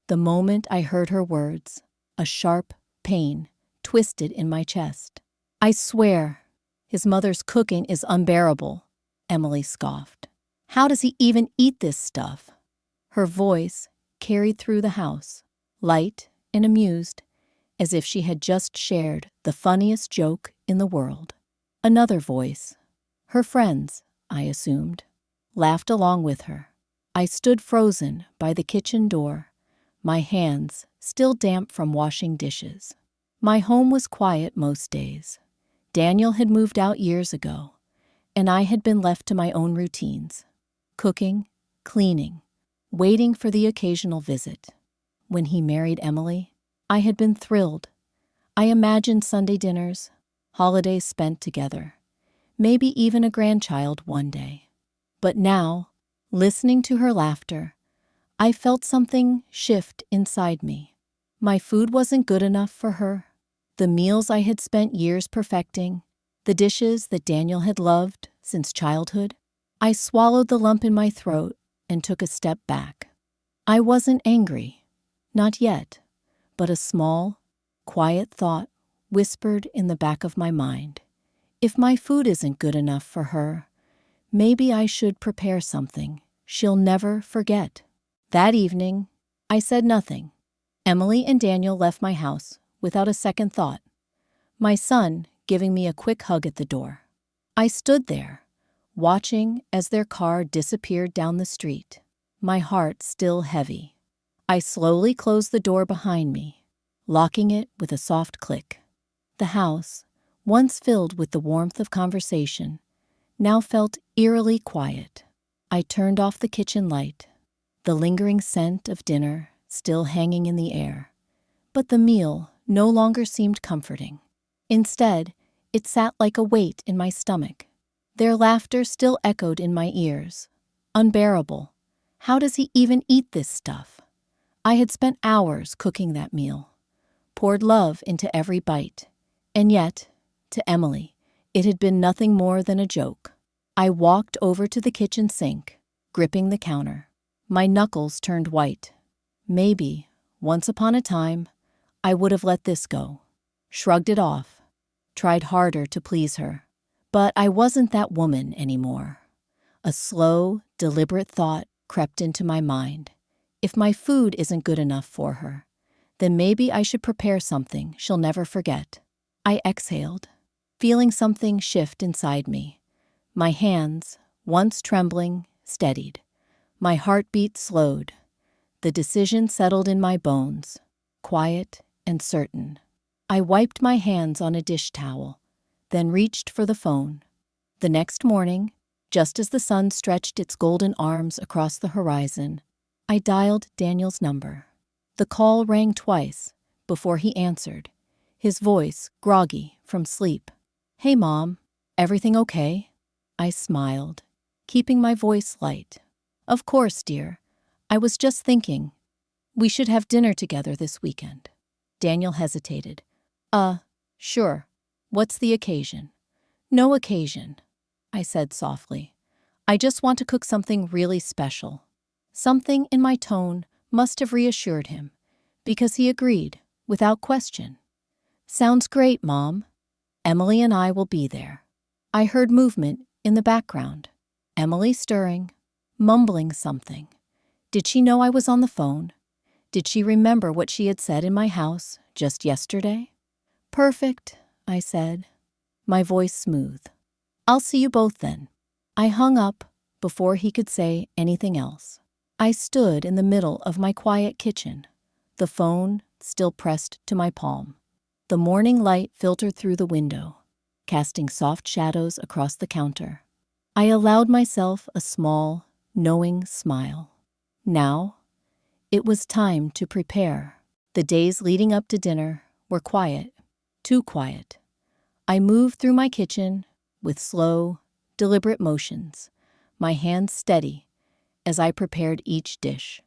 The moment I heard her words, a sharp pain twisted in my chest. "I swear, his mother's cooking is unbearable," Emily scoffed. "How does he even eat this stuff?" Her voice carried through the house, light and amused, as if she had just shared the funniest joke in the world. Another voice, her friend's, I assumed, laughed along with her. I stood frozen by the kitchen door, my hands still damp from washing dishes. My home was quiet most days. Daniel had moved out years ago, and I had been left to my own routines, cooking, cleaning, waiting for the occasional visit. When he married Emily, I had been thrilled. I imagined Sunday dinners, holidays spent together, maybe even a grandchild one day. But now, listening to her laughter, I felt something shift inside me. My food wasn't good enough for her. The meals I had spent years perfecting, the dishes that Daniel had loved since childhood. I swallowed the lump in my throat and took a step back. I wasn't angry, not yet, but a small, quiet thought whispered in the back of my mind. If my food isn't good enough for her, maybe I should prepare something she'll never forget. That evening, I said nothing. Emily and Daniel left my house without a second thought, my son giving me a quick hug at the door. I stood there, watching as their car disappeared down the street, my heart still heavy. I slowly closed the door behind me, locking it with a soft click. The house, once filled with the warmth of conversation, now felt eerily quiet. I turned off the kitchen light, the lingering scent of dinner still hanging in the air, but the meal no longer seemed comforting. Instead, it sat like a weight in my stomach. Their laughter still echoed in my ears. Unbearable. How does he even eat this stuff? I had spent hours cooking that meal, poured love into every bite, and yet, to Emily, it had been nothing more than a joke. I walked over to the kitchen sink, gripping the counter. My knuckles turned white. Maybe, once upon a time, I would have let this go, shrugged it off, tried harder to please her. But I wasn't that woman anymore. A slow, deliberate thought crept into my mind. If my food isn't good enough for her, then maybe I should prepare something she'll never forget. I exhaled, feeling something shift inside me. My hands, once trembling, steadied. My heartbeat slowed. The decision settled in my bones, quiet and certain. I wiped my hands on a dish towel, then reached for the phone. The next morning, just as the sun stretched its golden arms across the horizon, I dialed Daniel's number. The call rang twice before he answered, his voice groggy from sleep. "Hey, Mom, everything okay?" I smiled, keeping my voice light. "Of course, dear. I was just thinking, we should have dinner together this weekend." Daniel hesitated. Sure. What's the occasion?" "No occasion," I said softly. "I just want to cook something really special." Something in my tone must have reassured him, because he agreed, without question. "Sounds great, Mom. Emily and I will be there." I heard movement in the background. Emily stirring, mumbling something. Did she know I was on the phone? Did she remember what she had said in my house just yesterday? "Perfect," I said, my voice smooth. "I'll see you both then." I hung up before he could say anything else. I stood in the middle of my quiet kitchen, the phone still pressed to my palm. The morning light filtered through the window, casting soft shadows across the counter. I allowed myself a small, knowing smile. Now, it was time to prepare. The days leading up to dinner were quiet, too quiet. I moved through my kitchen with slow, deliberate motions, my hands steady as I prepared each dish.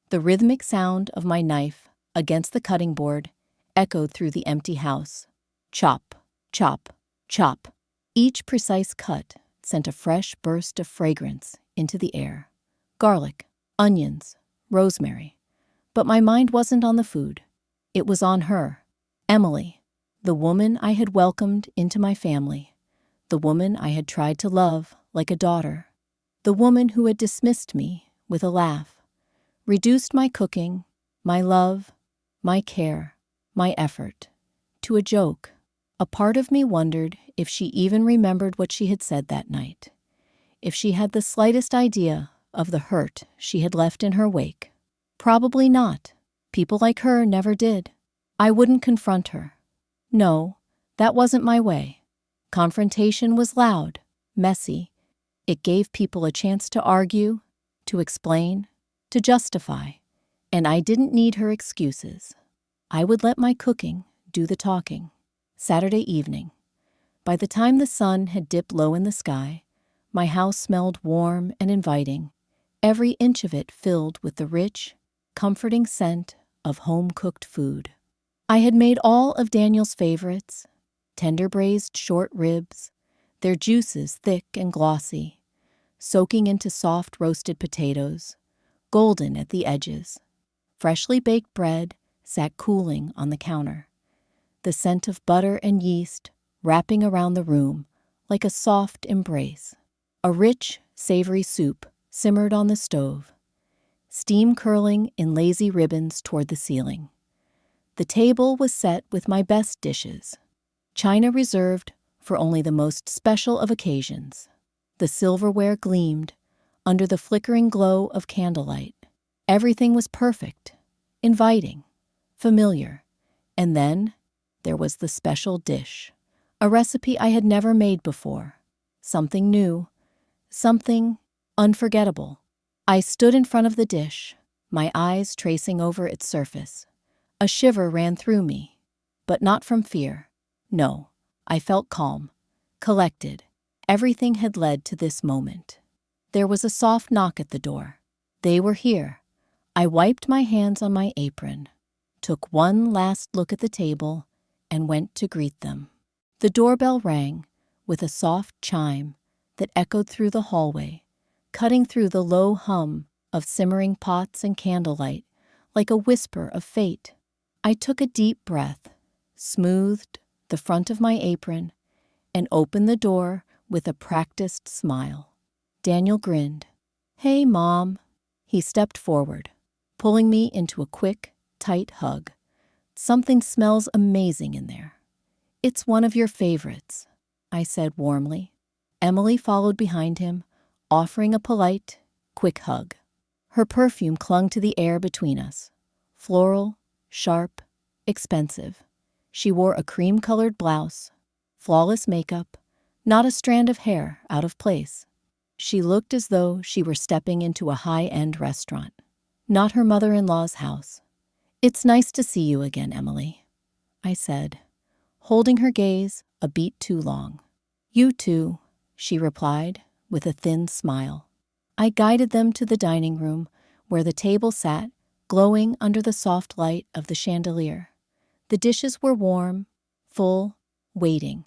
The rhythmic sound of my knife against the cutting board echoed through the empty house. Chop, chop, chop. Each precise cut sent a fresh burst of fragrance into the air. Garlic, onions, rosemary, But my mind wasn't on the food. It was on her, Emily, the woman I had welcomed into my family, the woman I had tried to love like a daughter, the woman who had dismissed me with a laugh, reduced my cooking, my love, my care, my effort, to a joke. A part of me wondered if she even remembered what she had said that night, if she had the slightest idea of the hurt she had left in her wake. Probably not. People like her never did. I wouldn't confront her. No, that wasn't my way. Confrontation was loud, messy. It gave people a chance to argue, to explain, to justify, and I didn't need her excuses. I would let my cooking do the talking. Saturday evening. By the time the sun had dipped low in the sky, my house smelled warm and inviting, every inch of it filled with the rich, comforting scent of home-cooked food. I had made all of Daniel's favorites, tender braised short ribs, their juices thick and glossy, soaking into soft roasted potatoes, golden at the edges. Freshly baked bread sat cooling on the counter, the scent of butter and yeast wrapping around the room like a soft embrace. A rich, savory soup simmered on the stove, steam curling in lazy ribbons toward the ceiling. The table was set with my best dishes, china reserved for only the most special of occasions. The silverware gleamed under the flickering glow of candlelight. Everything was perfect, inviting, familiar. And then there was the special dish, a recipe I had never made before, something new, something unforgettable. I stood in front of the dish, my eyes tracing over its surface. A shiver ran through me, but not from fear. No, I felt calm, collected. Everything had led to this moment. There was a soft knock at the door. They were here. I wiped my hands on my apron, took one last look at the table, and went to greet them. The doorbell rang with a soft chime that echoed through the hallway, cutting through the low hum of simmering pots and candlelight like a whisper of fate. I took a deep breath, smoothed the front of my apron, and opened the door with a practiced smile. Daniel grinned. "Hey, Mom." He stepped forward, pulling me into a quick, tight hug. "Something smells amazing in there." "It's one of your favorites," I said warmly. Emily followed behind him, offering a polite, quick hug. Her perfume clung to the air between us, floral, sharp, expensive. She wore a cream-colored blouse, flawless makeup, not a strand of hair out of place. She looked as though she were stepping into a high-end restaurant, not her mother-in-law's house. "It's nice to see you again, Emily," I said, holding her gaze a beat too long. "You too," she replied with a thin smile. I guided them to the dining room where the table sat, glowing under the soft light of the chandelier. The dishes were warm, full, waiting.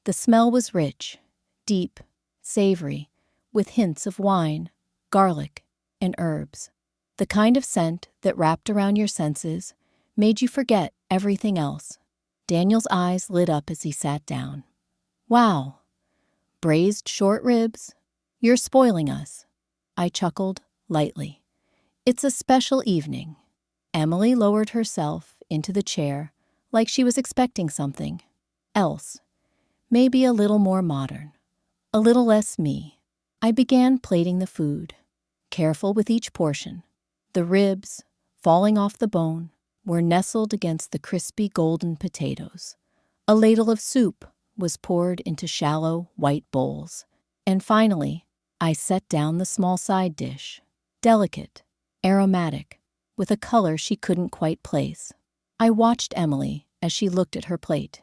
The smell was rich, deep, savory, with hints of wine, garlic, and herbs. The kind of scent that wrapped around your senses, made you forget everything else. Daniel's eyes lit up as he sat down. "Wow, braised short ribs? You're spoiling us." I chuckled lightly. "It's a special evening." Emily lowered herself into the chair like she was expecting something else, maybe a little more modern, a little less me. I began plating the food, careful with each portion. The ribs, falling off the bone, were nestled against the crispy golden potatoes. A ladle of soup was poured into shallow, white bowls. And finally, I set down the small side dish, delicate, aromatic, with a color she couldn't quite place. I watched Emily as she looked at her plate.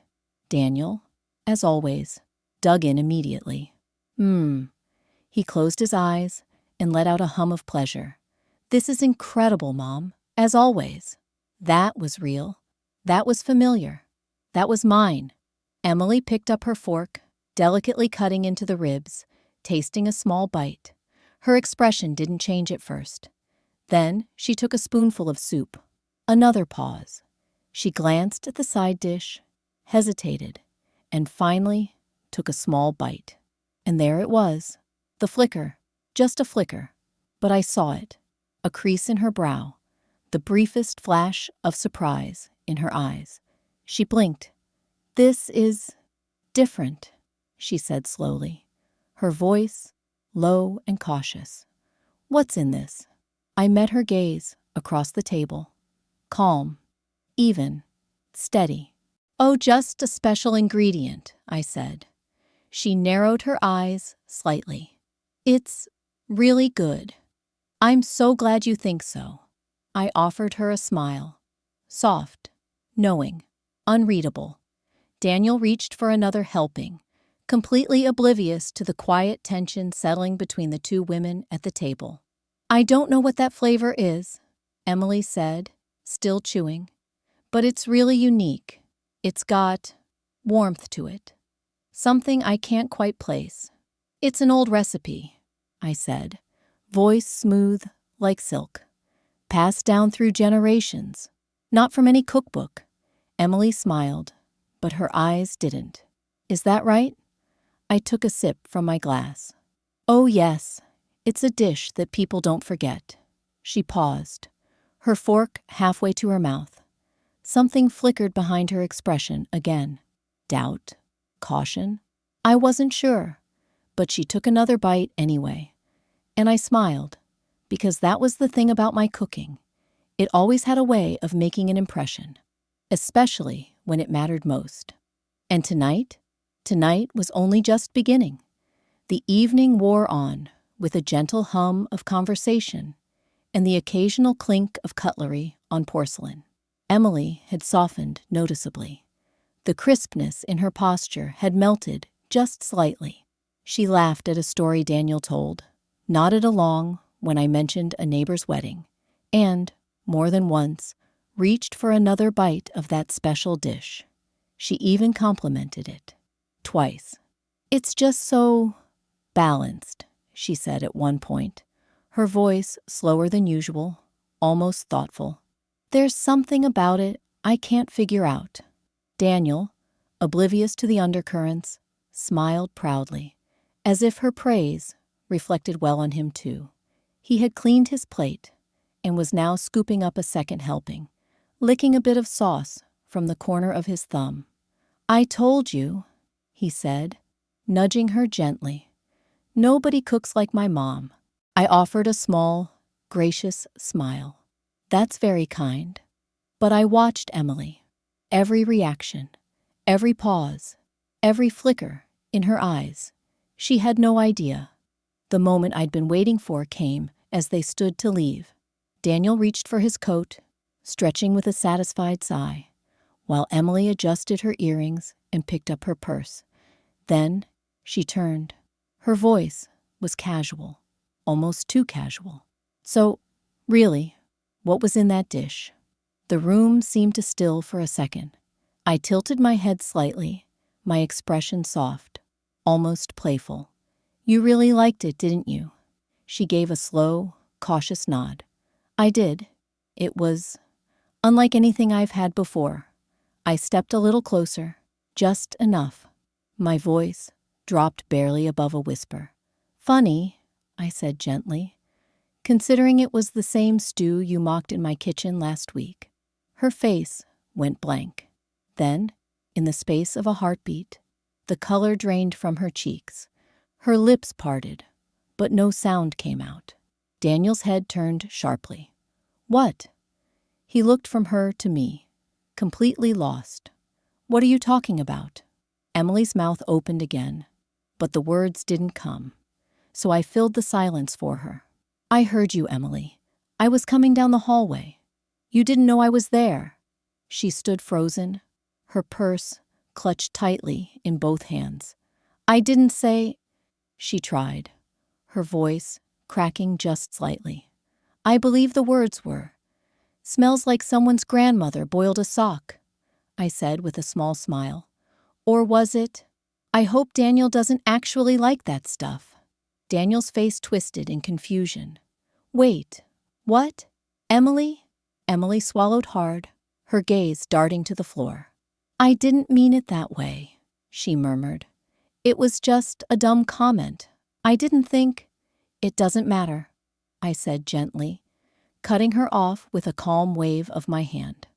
Daniel, as always, dug in immediately. He closed his eyes and let out a hum of pleasure. "This is incredible, Mom, as always." That was real. That was familiar. That was mine. Emily picked up her fork, delicately cutting into the ribs, tasting a small bite. Her expression didn't change at first. Then she took a spoonful of soup, Another pause. She glanced at the side dish, hesitated, and finally took a small bite. And there it was. The flicker. Just a flicker. But I saw it. A crease in her brow. The briefest flash of surprise in her eyes. She blinked. "This is different," she said slowly, her voice low and cautious. "What's in this?" I met her gaze across the table. Calm, even, steady. "Oh, just a special ingredient," I said. She narrowed her eyes slightly. "It's really good. I'm so glad you think so." I offered her a smile. Soft, knowing, unreadable. Daniel reached for another helping, completely oblivious to the quiet tension settling between the two women at the table. "I don't know what that flavor is," Emily said, still chewing, "but it's really unique. It's got warmth to it. Something I can't quite place." "It's an old recipe," I said, voice smooth like silk. "Passed down through generations. Not from any cookbook." Emily smiled, but her eyes didn't. "Is that right?" I took a sip from my glass. "Oh, yes. It's a dish that people don't forget." She paused, her fork halfway to her mouth. Something flickered behind her expression again. Doubt? Caution? I wasn't sure, but she took another bite anyway. And I smiled, because that was the thing about my cooking. It always had a way of making an impression, especially when it mattered most. And tonight was only just beginning. The evening wore on, with a gentle hum of conversation and the occasional clink of cutlery on porcelain. Emily had softened noticeably. The crispness in her posture had melted just slightly. She laughed at a story Daniel told, nodded along when I mentioned a neighbor's wedding, and, more than once, reached for another bite of that special dish. She even complimented it. Twice. "It's just so balanced," she said at one point, her voice slower than usual, almost thoughtful. "There's something about it I can't figure out." Daniel, oblivious to the undercurrents, smiled proudly, as if her praise reflected well on him too. He had cleaned his plate and was now scooping up a second helping, licking a bit of sauce from the corner of his thumb. "I told you," he said, nudging her gently. "Nobody cooks like my mom." I offered a small, gracious smile. "That's very kind." But I watched Emily. Every reaction, every pause, every flicker in her eyes. She had no idea. The moment I'd been waiting for came as they stood to leave. Daniel reached for his coat, stretching with a satisfied sigh, while Emily adjusted her earrings and picked up her purse. Then she turned. Her voice was casual, almost too casual. "So, really, what was in that dish?" The room seemed to still for a second. I tilted my head slightly, my expression soft, almost playful. "You really liked it, didn't you?" She gave a slow, cautious nod. "I did. It was unlike anything I've had before." I stepped a little closer, just enough. My voice dropped barely above a whisper. "Funny," I said gently, "considering it was the same stew you mocked in my kitchen last week." Her face went blank. Then, in the space of a heartbeat, the color drained from her cheeks. Her lips parted, but no sound came out. Daniel's head turned sharply. "What?" He looked from her to me, completely lost. "What are you talking about?" Emily's mouth opened again, but the words didn't come, so I filled the silence for her. "I heard you, Emily. I was coming down the hallway. You didn't know I was there." She stood frozen, her purse clutched tightly in both hands. "I didn't say—" She tried, her voice cracking just slightly. "I believe the words were, 'Smells like someone's grandmother boiled a sock,'" I said with a small smile. "Or was it, 'I hope Daniel doesn't actually like that stuff'?" Daniel's face twisted in confusion. "Wait, what? Emily?" Emily swallowed hard, her gaze darting to the floor. I didn't mean it that way, she murmured. It was just a dumb comment. I didn't think. It doesn't matter, I said gently, cutting her off with a calm wave of my hand.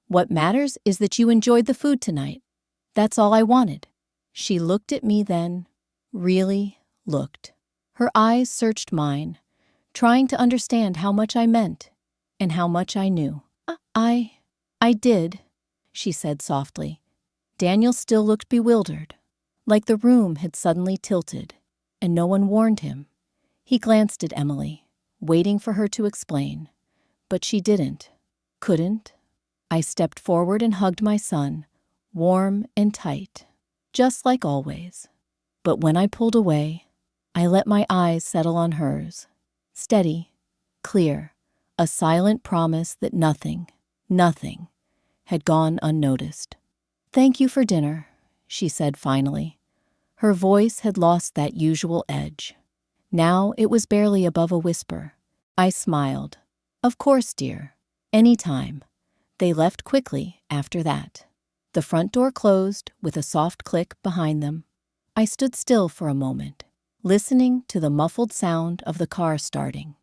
What matters is that you enjoyed the food tonight. That's all I wanted. She looked at me then, really looked. Her eyes searched mine, trying to understand how much I meant and how much I knew. I did, she said softly. Daniel still looked bewildered, like the room had suddenly tilted, and no one warned him. He glanced at Emily, waiting for her to explain, but she didn't, couldn't. I stepped forward and hugged my son, warm and tight, just like always. But when I pulled away, I let my eyes settle on hers, steady, clear, a silent promise that nothing had gone unnoticed. Thank you for dinner, she said finally. Her voice had lost that usual edge. Now it was barely above a whisper. I smiled. Of course, dear. Any time. They left quickly after that. The front door closed with a soft click behind them. I stood still for a moment, listening to the muffled sound of the car starting,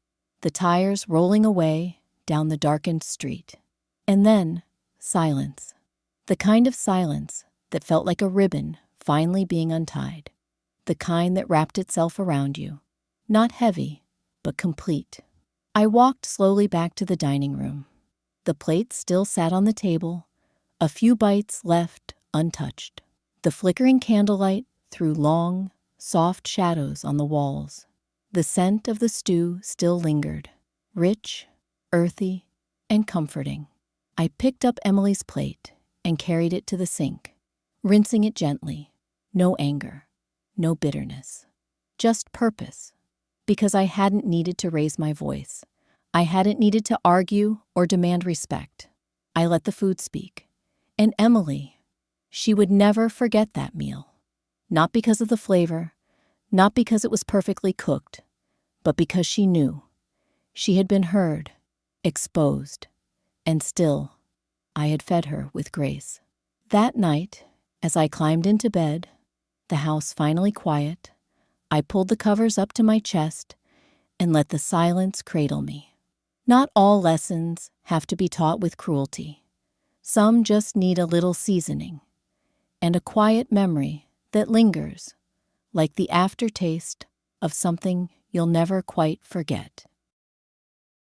the tires rolling away down the darkened street. And then, silence. The kind of silence that felt like a ribbon finally being untied. The kind that wrapped itself around you. Not heavy, but complete. I walked slowly back to the dining room. The plates still sat on the table, a few bites left untouched. The flickering candlelight threw long, soft shadows on the walls. The scent of the stew still lingered, rich, earthy, and comforting. I picked up Emily's plate and carried it to the sink, rinsing it gently. No anger, no bitterness, just purpose. Because I hadn't needed to raise my voice. I hadn't needed to argue or demand respect. I let the food speak. And Emily, she would never forget that meal. Not because of the flavor, not because it was perfectly cooked, but because she knew. She had been heard, exposed, and still, I had fed her with grace. That night, as I climbed into bed, the house finally quiet, I pulled the covers up to my chest and let the silence cradle me. Not all lessons have to be taught with cruelty. Some just need a little seasoning and a quiet memory that lingers, like the aftertaste of something you'll never quite forget.